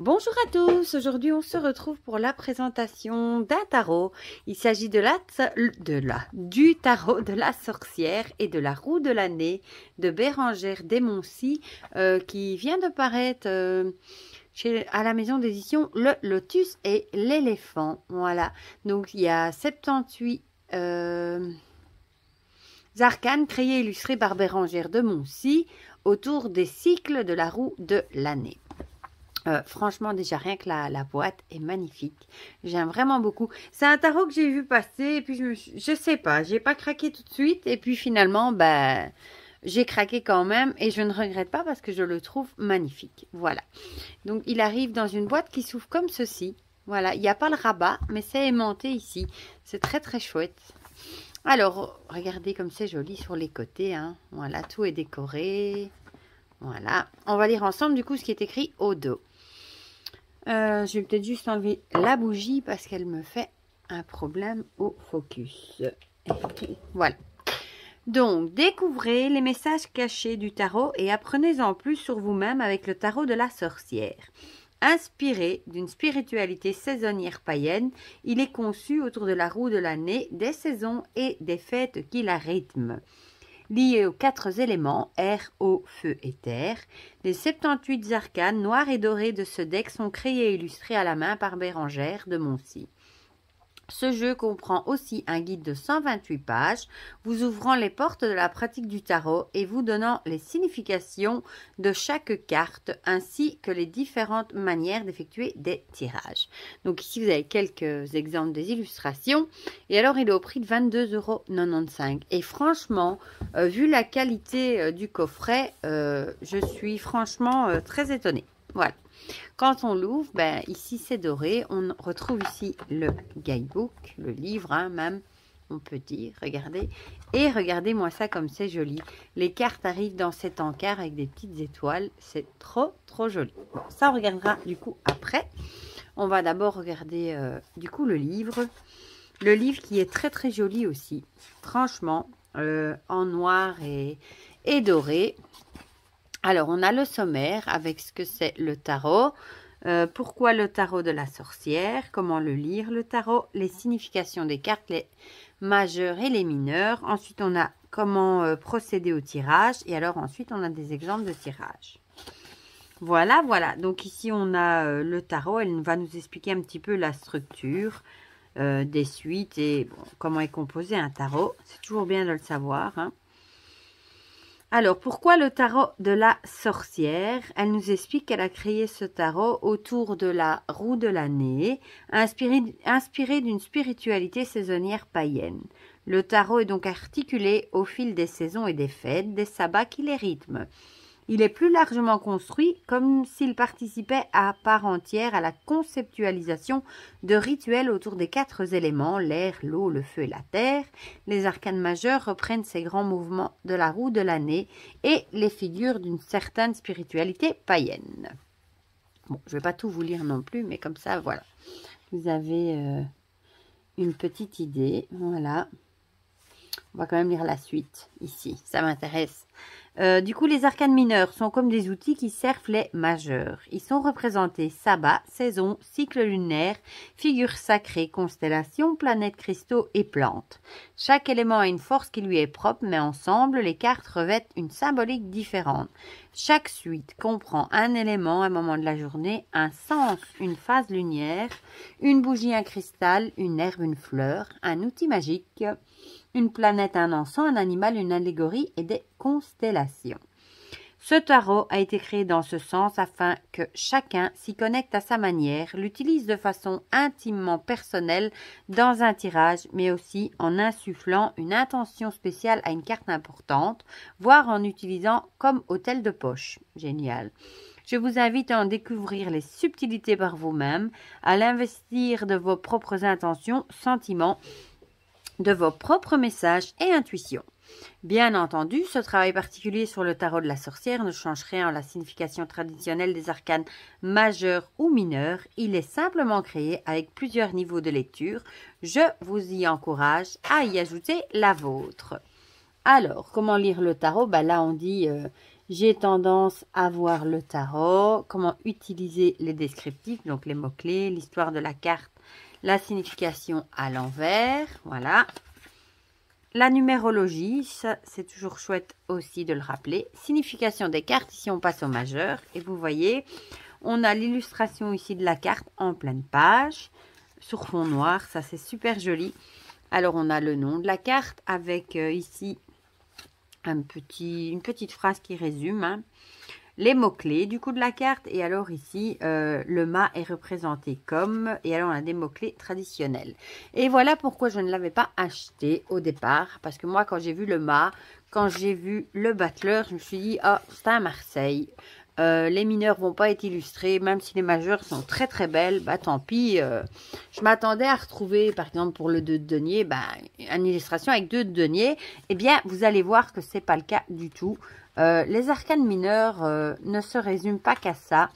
Bonjour à tous, aujourd'hui on se retrouve pour la présentation d'un tarot. Il s'agit du tarot de la sorcière et de la roue de l'année de Bérengère Desmoncy qui vient de paraître à la maison d'édition Le Lotus et l'éléphant. Voilà, donc il y a 78 arcanes créés et illustrés par Bérengère Desmoncy autour des cycles de la roue de l'année. Franchement, déjà rien que la boîte est magnifique. J'aime vraiment beaucoup. C'est un tarot que j'ai vu passer et puis je sais pas, j'ai pas craqué tout de suite et puis finalement, ben, j'ai craqué quand même et je ne regrette pas parce que je le trouve magnifique. Voilà. Donc, il arrive dans une boîte qui s'ouvre comme ceci. Voilà, il n'y a pas le rabat, mais c'est aimanté ici. C'est très très chouette. Alors, regardez comme c'est joli sur les côtés. Hein. Voilà, tout est décoré. Voilà. On va lire ensemble du coup ce qui est écrit au dos. Je vais peut-être juste enlever la bougie parce qu'elle me fait un problème au focus. Voilà. Donc, découvrez les messages cachés du tarot et apprenez-en plus sur vous-même avec le tarot de la sorcière. Inspiré d'une spiritualité saisonnière païenne, il est conçu autour de la roue de l'année, des saisons et des fêtes qui la rythment. Liés aux 4 éléments, air, eau, feu et terre, les 78 arcanes noirs et dorés de ce deck sont créés et illustrés à la main par Bérengère Desmoncy. Ce jeu comprend aussi un guide de 128 pages, vous ouvrant les portes de la pratique du tarot et vous donnant les significations de chaque carte, ainsi que les différentes manières d'effectuer des tirages. Donc ici, vous avez quelques exemples des illustrations. Et alors, il est au prix de 22,95 €. Et franchement, vu la qualité du coffret, je suis franchement très étonnée. Voilà. Quand on l'ouvre, ben, ici c'est doré. On retrouve ici le guidebook, le livre, hein, même, on peut dire. Regardez. Et regardez-moi ça comme c'est joli. Les cartes arrivent dans cet encart avec des petites étoiles. C'est trop, trop joli. Bon, ça, on regardera du coup après. On va d'abord regarder du coup le livre. Le livre qui est très, très joli aussi. Franchement, en noir et doré. Alors, on a le sommaire avec ce que c'est le tarot. Pourquoi le tarot de la sorcière? Comment le lire le tarot? Les significations des cartes, les majeures et les mineures. Ensuite, on a comment procéder au tirage. Et alors, ensuite, on a des exemples de tirage. Voilà, voilà. Donc, ici, on a le tarot. Elle va nous expliquer un petit peu la structure des suites et bon, comment est composé un tarot. C'est toujours bien de le savoir, hein. Alors, pourquoi le tarot de la sorcière? Elle nous explique qu'elle a créé ce tarot autour de la roue de l'année, inspiré d'une spiritualité saisonnière païenne. Le tarot est donc articulé au fil des saisons et des fêtes, des sabbats qui les rythment. Il est plus largement construit comme s'il participait à part entière à la conceptualisation de rituels autour des 4 éléments, l'air, l'eau, le feu et la terre. Les arcanes majeures reprennent ces grands mouvements de la roue de l'année et les figures d'une certaine spiritualité païenne. Bon, je ne vais pas tout vous lire non plus, mais comme ça, voilà. Vous avez une petite idée, voilà. On va quand même lire la suite, ici, ça m'intéresse. Du coup, les arcanes mineurs sont comme des outils qui servent les majeurs. Ils sont représentés sabbat, saison, cycle lunaire, figures sacrées, constellations, planètes, cristaux et plantes. Chaque élément a une force qui lui est propre, mais ensemble, les cartes revêtent une symbolique différente. Chaque suite comprend un élément, un moment de la journée, un sens, une phase lunaire, une bougie, un cristal, une herbe, une fleur, un outil magique, une planète, un encens, un animal, une allégorie et des constellations. Ce tarot a été créé dans ce sens afin que chacun s'y connecte à sa manière, l'utilise de façon intimement personnelle dans un tirage, mais aussi en insufflant une intention spéciale à une carte importante, voire en utilisant comme hôtel de poche. Génial. Je vous invite à en découvrir les subtilités par vous-même, à l'investir de vos propres intentions, sentiments, de vos propres messages et intuitions. Bien entendu, ce travail particulier sur le tarot de la sorcière ne change rien à la signification traditionnelle des arcanes majeurs ou mineurs. Il est simplement créé avec plusieurs niveaux de lecture. Je vous y encourage à y ajouter la vôtre. Alors, comment lire le tarot? Ben là, on dit j'ai tendance à voir le tarot, comment utiliser les descriptifs, donc les mots-clés, l'histoire de la carte, la signification à l'envers, voilà. La numérologie, ça c'est toujours chouette aussi de le rappeler. Signification des cartes, ici on passe au majeur. Et vous voyez, on a l'illustration ici de la carte en pleine page, sur fond noir, ça c'est super joli. Alors on a le nom de la carte avec ici une petite phrase qui résume. Hein. Les mots-clés du coup de la carte. Et alors ici, le mât est représenté comme. Et alors on a des mots-clés traditionnels. Et voilà pourquoi je ne l'avais pas acheté au départ. Parce que moi, quand j'ai vu le mât, quand j'ai vu le battleur, je me suis dit, ah, c'est à Marseille. Les mineurs vont pas être illustrés, même si les majeurs sont très très belles, bah tant pis. Je m'attendais à retrouver, par exemple pour le 2 de denier, bah, une illustration avec 2 de denier. Eh bien, vous allez voir que c'est pas le cas du tout. Les arcanes mineurs ne se résument pas qu'à ça.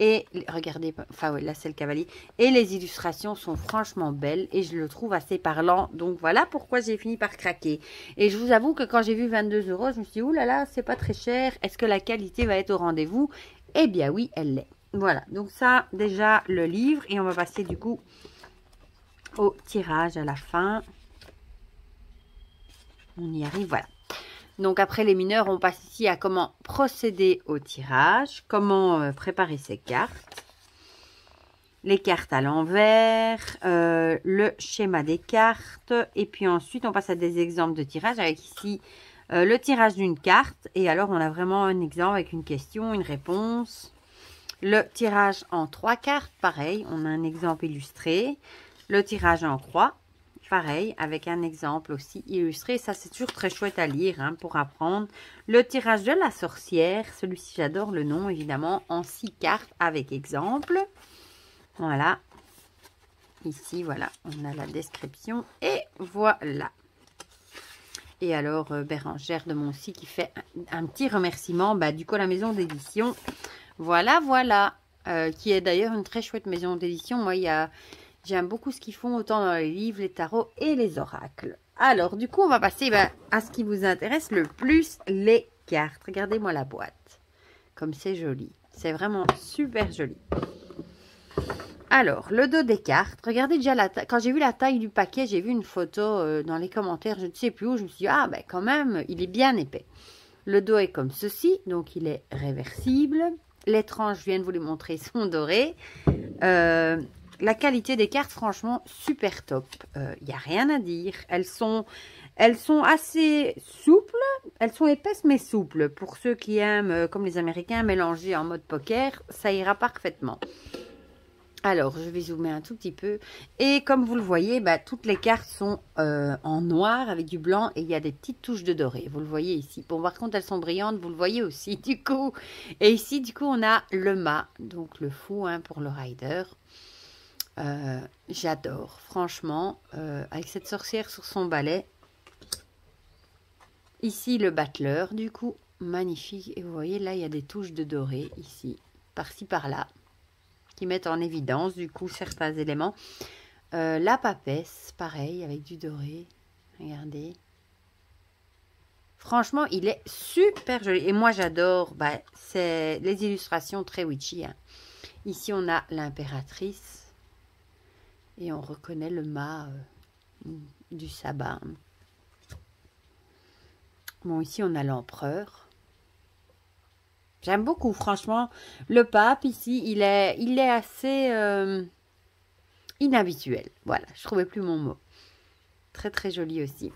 Et regardez, enfin oui, là c'est le cavalier. Et les illustrations sont franchement belles et je le trouve assez parlant. Donc voilà pourquoi j'ai fini par craquer. Et je vous avoue que quand j'ai vu 22 €, je me suis dit, oulala, c'est pas très cher. Est-ce que la qualité va être au rendez-vous? Eh bien oui, elle l'est. Voilà, donc ça déjà le livre. Et on va passer du coup au tirage à la fin. On y arrive, voilà. Donc après les mineurs, on passe ici à comment procéder au tirage, comment préparer ses cartes, les cartes à l'envers, le schéma des cartes, et puis ensuite on passe à des exemples de tirage avec ici le tirage d'une carte, et alors on a vraiment un exemple avec une question, une réponse, le tirage en 3 cartes, pareil, on a un exemple illustré, le tirage en croix, pareil, avec un exemple aussi illustré. Ça, c'est toujours très chouette à lire hein, pour apprendre. Le tirage de la sorcière. Celui-ci, j'adore le nom, évidemment, en 6 cartes avec exemple. Voilà. Ici, voilà, on a la description. Et voilà. Et alors, Bérangère de Moncy qui fait un petit remerciement du coup à la maison d'édition. Voilà, voilà. Qui est d'ailleurs une très chouette maison d'édition. Moi, j'aime beaucoup ce qu'ils font, autant dans les livres, les tarots et les oracles. Alors, du coup, on va passer à ce qui vous intéresse le plus, les cartes. Regardez-moi la boîte. Comme c'est joli. C'est vraiment super joli. Alors, le dos des cartes. Regardez déjà la taille. Quand j'ai vu la taille du paquet, j'ai vu une photo dans les commentaires. Je ne sais plus où. Je me suis dit, ah, ben quand même, il est bien épais. Le dos est comme ceci. Donc, il est réversible. Les tranches, je viens de vous les montrer, sont dorées. La qualité des cartes, franchement, super top. Il n'y a rien à dire. Elles sont assez souples. Elles sont épaisses mais souples. Pour ceux qui aiment, comme les Américains, mélanger en mode poker, ça ira parfaitement. Alors, je vais zoomer un tout petit peu. Et comme vous le voyez, toutes les cartes sont en noir avec du blanc et il y a des petites touches de doré. Vous le voyez ici. Bon, par contre, elles sont brillantes. Vous le voyez aussi, du coup. Et ici, du coup, on a le mât. Donc, le fou hein, pour le rider. J'adore, franchement, avec cette sorcière sur son balai. Ici, le battleur, du coup, magnifique. Et vous voyez, là, il y a des touches de doré, ici, par-ci, par-là, qui mettent en évidence, du coup, certains éléments. La papesse, pareil, avec du doré. Regardez. Franchement, il est super joli. Et moi, j'adore, c'est les illustrations très witchy. Hein. Ici, on a l'impératrice. Et on reconnaît le mât du sabbat. Bon, ici, on a l'empereur. J'aime beaucoup, franchement. Le pape, ici, il est assez inhabituel. Voilà, je ne trouvais plus mon mot. Très, très joli aussi.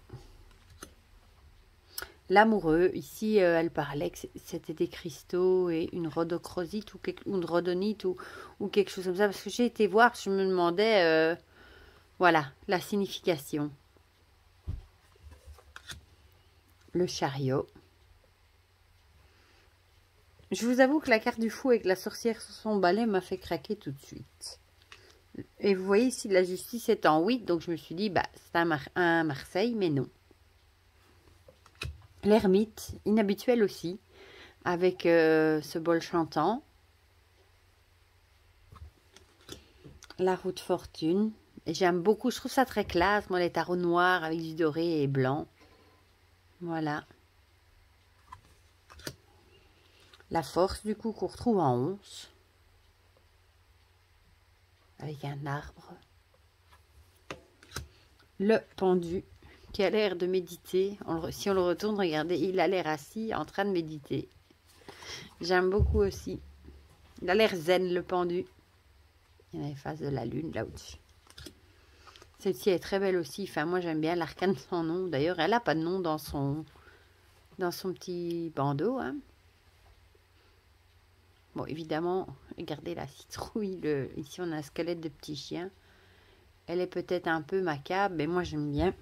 L'amoureux, ici, elle parlait que c'était des cristaux et une rhodochrosite ou une rhodonite ou quelque chose comme ça. Parce que j'ai été voir, je me demandais, voilà, la signification. Le chariot. Je vous avoue que la carte du fou avec la sorcière sur son balai m'a fait craquer tout de suite. Et vous voyez ici, la justice est en 8, donc je me suis dit, c'est un Marseille, mais non. L'ermite, inhabituel aussi, avec ce bol chantant. La roue de fortune. Et j'aime beaucoup, je trouve ça très classe, moi, les tarots noirs avec du doré et blanc. Voilà. La force, du coup, qu'on retrouve en 11. Avec un arbre. Le pendu, qui a l'air de méditer. Si on le retourne, regardez, il a l'air assis, en train de méditer. J'aime beaucoup aussi. Il a l'air zen, le pendu. Il y a les phases de la lune, là au-dessus. Celle-ci est très belle aussi. Enfin, moi, j'aime bien l'arcane sans nom. D'ailleurs, elle n'a pas de nom dans son petit bandeau. Hein. Bon, évidemment, regardez la citrouille. Ici, on a un squelette de petit chien. Elle est peut-être un peu macabre, mais moi, j'aime bien.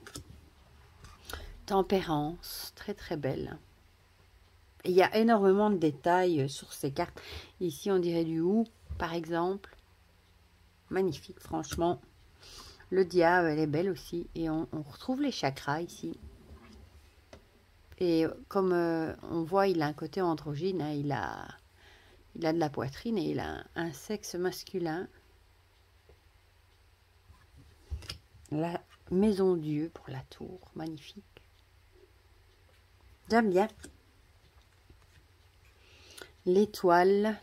Tempérance, très très belle. Et il y a énormément de détails sur ces cartes. Ici, on dirait du hou, par exemple. Magnifique, franchement. Le diable, elle est belle aussi. Et on retrouve les chakras ici. Et comme on voit, il a un côté androgyne. Hein, il a de la poitrine et il a un sexe masculin. La maison Dieu pour la tour. Magnifique. J'aime bien. L'étoile.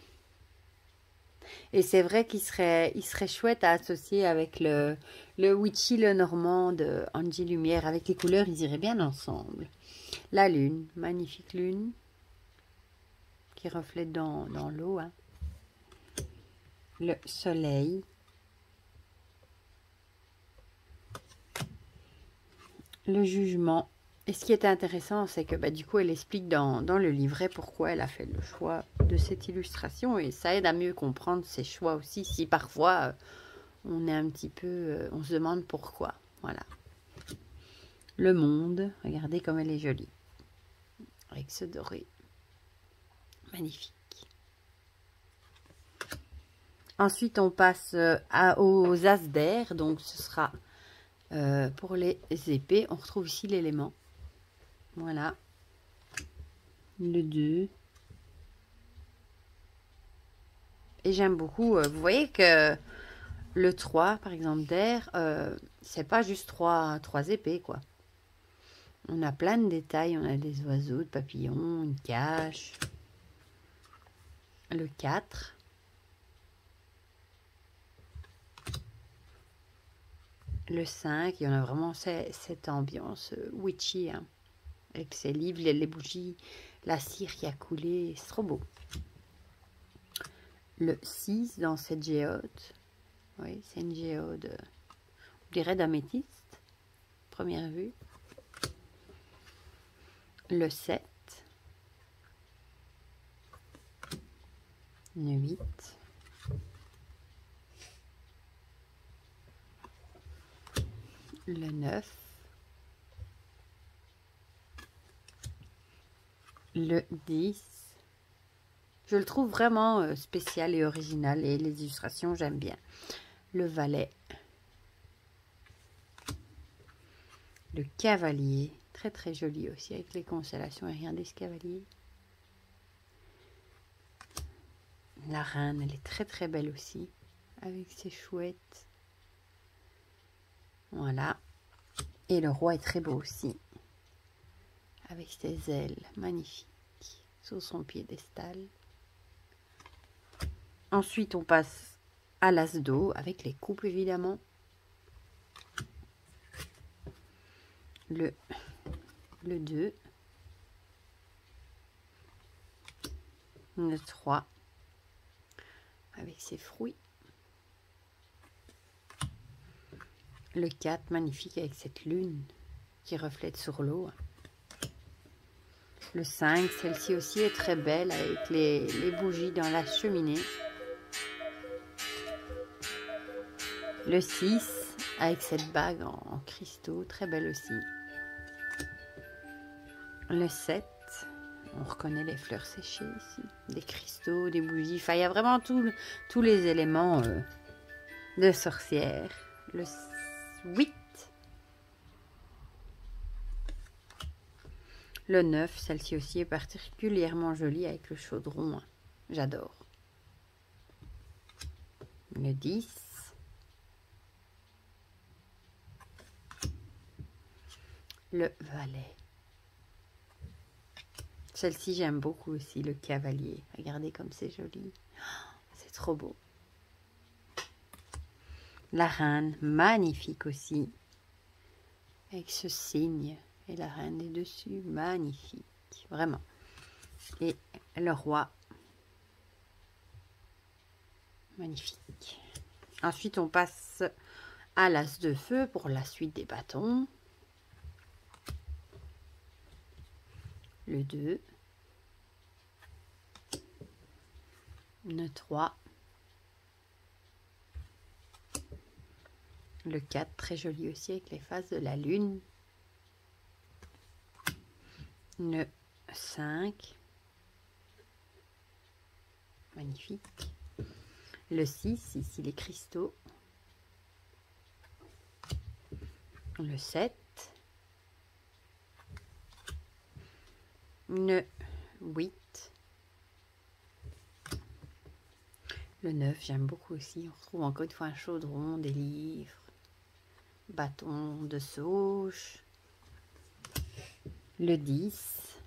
Et c'est vrai qu'il serait chouette à associer avec le witchy, le normand de Angie Lumière. Avec les couleurs, ils iraient bien ensemble. La lune, magnifique lune, qui reflète dans l'eau. Hein. Le soleil. Le jugement. Et ce qui est intéressant, c'est que du coup, elle explique dans le livret pourquoi elle a fait le choix de cette illustration. Et ça aide à mieux comprendre ses choix aussi, si parfois on est un petit peu... on se demande pourquoi. Voilà. Le monde. Regardez comme elle est jolie. Avec ce doré. Magnifique. Ensuite, on passe aux as d'air. Donc, ce sera pour les épées. On retrouve ici l'élément. Voilà. Le 2. Et j'aime beaucoup. Vous voyez que le 3, par exemple, d'air, c'est pas juste trois épées, quoi. On a plein de détails. On a des oiseaux, de papillons, une cache. Le 4. Le 5. Il y en a vraiment cette ambiance witchy. Hein, avec ces livres, les bougies, la cire qui a coulé. C'est trop beau. Le 6 dans cette géode. Oui, c'est une géode, on dirait d'améthyste. Première vue. Le 7. Le 8. Le 9. Le 10. Je le trouve vraiment spécial et original. Et les illustrations, j'aime bien. Le valet. Le cavalier. Très très joli aussi avec les constellations et rien des cavaliers. La reine, elle est très très belle aussi. Avec ses chouettes. Voilà. Et le roi est très beau aussi. Avec ses ailes magnifiques. Sur son piédestal. Ensuite, on passe à l'as d'eau avec les coupes évidemment. Le 2. Le 3. Avec ses fruits. Le 4, magnifique avec cette lune qui reflète sur l'eau. Le 5, celle-ci aussi est très belle avec les bougies dans la cheminée. Le 6, avec cette bague en cristaux, très belle aussi. Le 7, on reconnaît les fleurs séchées ici. Des cristaux, des bougies, enfin il y a vraiment tous les éléments de sorcière. Le 8. Le 9, celle-ci aussi est particulièrement jolie avec le chaudron. J'adore. Le 10. Le valet. Celle-ci, j'aime beaucoup aussi, le cavalier. Regardez comme c'est joli. C'est trop beau. La reine, magnifique aussi. Avec ce signe. Et la reine est dessus, magnifique. Vraiment. Et le roi. Magnifique. Ensuite, on passe à l'as de feu pour la suite des bâtons. Le 2. Le 3. Le 4, très joli aussi avec les phases de la lune. Le 5. Magnifique. Le 6, ici les cristaux. Le 7. Le 8. Le 9, j'aime beaucoup aussi. On retrouve encore une fois un chaudron, des livres, bâton de sauge. Le 10.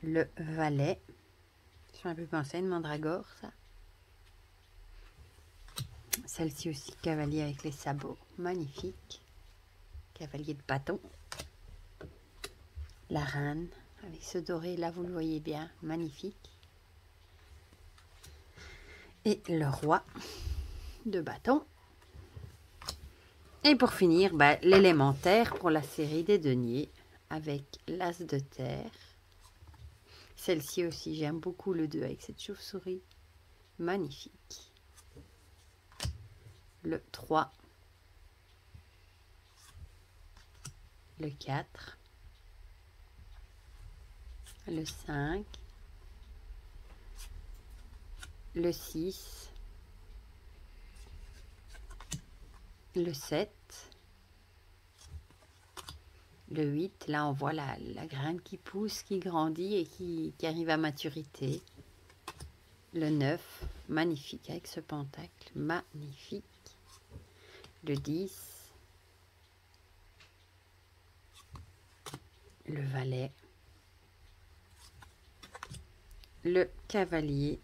Le valet. Je un peu pensé à une mandragore, ça. Celle-ci aussi, cavalier avec les sabots. Magnifique. Cavalier de bâton. La reine, avec ce doré, là, vous le voyez bien. Magnifique. Et le roi de bâton. Et pour finir, bah, l'élémentaire pour la série des deniers avec l'as de terre. Celle-ci aussi, j'aime beaucoup le 2 avec cette chauve-souris. Magnifique. Le 3. Le 4. Le 5. Le 6. Le 7. Le 8, là on voit la graine qui pousse, qui grandit et qui arrive à maturité. Le 9, magnifique avec ce pentacle, magnifique. Le 10. Le valet. Le cavalier.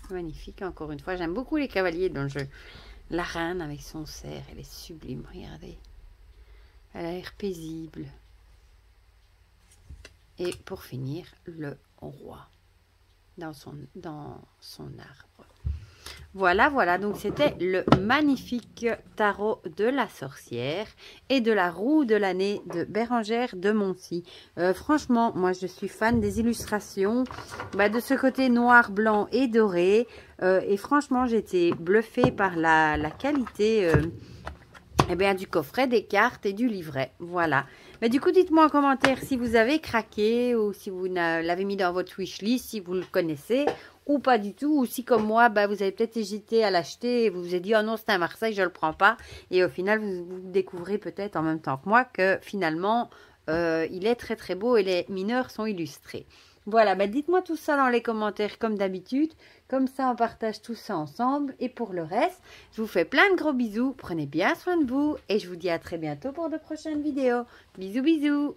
Magnifique encore une fois. J'aime beaucoup les cavaliers dans le jeu. La reine avec son cerf, elle est sublime, regardez. Elle a l'air paisible. Et pour finir, le roi dans son arbre. Voilà, voilà, donc c'était le magnifique tarot de la sorcière et de la roue de l'année de Bérengère de Moncy. Franchement, moi je suis fan des illustrations, de ce côté noir, blanc et doré. Et franchement, j'étais bluffée par la qualité du coffret, des cartes et du livret. Voilà. Mais du coup, dites-moi en commentaire si vous avez craqué ou si vous l'avez mis dans votre wishlist, si vous le connaissez ou pas du tout, ou si comme moi, vous avez peut-être hésité à l'acheter et vous vous êtes dit, oh non, c'est un Marseille, je ne le prends pas. Et au final, vous découvrez peut-être en même temps que moi que finalement, il est très très beau et les mineurs sont illustrés. Voilà, dites-moi tout ça dans les commentaires comme d'habitude. Comme ça, on partage tout ça ensemble. Et pour le reste, je vous fais plein de gros bisous. Prenez bien soin de vous et je vous dis à très bientôt pour de prochaines vidéos. Bisous, bisous.